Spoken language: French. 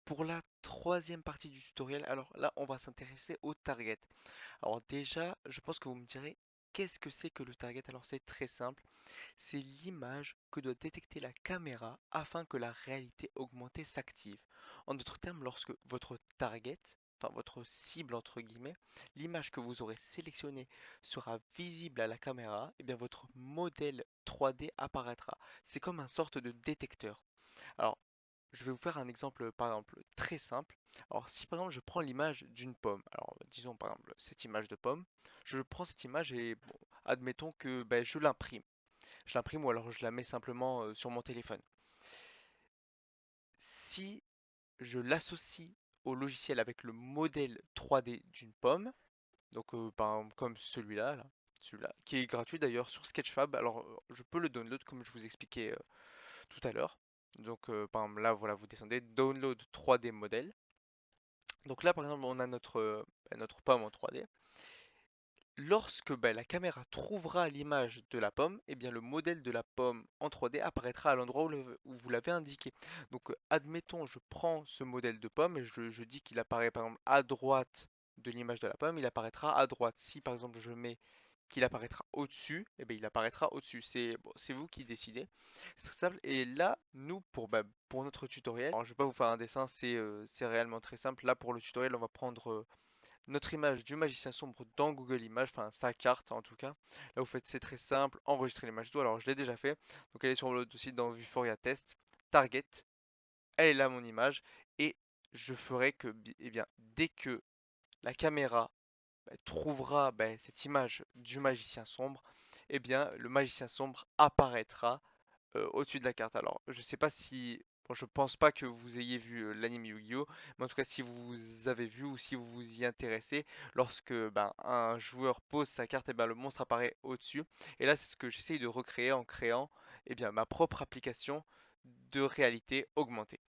Pour la troisième partie du tutoriel, alors là, on va s'intéresser au target. Alors déjà, je pense que vous me direz, qu'est-ce que c'est que le target? Alors c'est très simple, c'est l'image que doit détecter la caméra afin que la réalité augmentée s'active. En d'autres termes, lorsque votre target, enfin votre cible entre guillemets, l'image que vous aurez sélectionnée sera visible à la caméra, et bien votre modèle 3D apparaîtra. C'est comme un sorte de détecteur. Alors, je vais vous faire un exemple, par exemple, très simple. Alors, si par exemple je prends l'image d'une pomme, alors disons par exemple cette image de pomme, je prends cette image et bon, admettons que ben, je l'imprime. Je l'imprime ou alors je la mets simplement sur mon téléphone. Si je l'associe au logiciel avec le modèle 3D d'une pomme, donc par exemple comme celui-là, celui-là, qui est gratuit d'ailleurs sur Sketchfab, alors je peux le download comme je vous expliquais tout à l'heure. Donc par exemple là voilà vous descendez download 3D modèle. Donc là par exemple on a notre pomme en 3D. Lorsque la caméra trouvera l'image de la pomme, eh bien le modèle de la pomme en 3D apparaîtra à l'endroit où vous l'avez indiqué. Donc admettons je prends ce modèle de pomme et je dis qu'il apparaît par exemple à droite de l'image de la pomme, il apparaîtra à droite. Si par exemple je mets qu'il apparaîtra au-dessus, eh bien, il apparaîtra au-dessus. C'est bon, c'est vous qui décidez. C'est très simple. Et là, nous, pour notre tutoriel, alors, je vais pas vous faire un dessin, c'est réellement très simple. Là, pour le tutoriel, on va prendre notre image du magicien sombre dans Google Images, enfin sa carte en tout cas. Là, vous faites, c'est très simple, enregistrer l'image d'eau. Alors, je l'ai déjà fait. Donc, elle est sur le dossier dans Vuforia Test, Target. Elle est là, mon image. Et je ferai que, eh bien, dès que la caméra trouvera cette image du magicien sombre, eh bien le magicien sombre apparaîtra au-dessus de la carte. Alors, je sais pas si, bon, je pense pas que vous ayez vu l'anime Yu-Gi-Oh, mais en tout cas, si vous avez vu ou si vous vous y intéressez, lorsque un joueur pose sa carte, et le monstre apparaît au-dessus. Et là, c'est ce que j'essaye de recréer en créant ma propre application de réalité augmentée.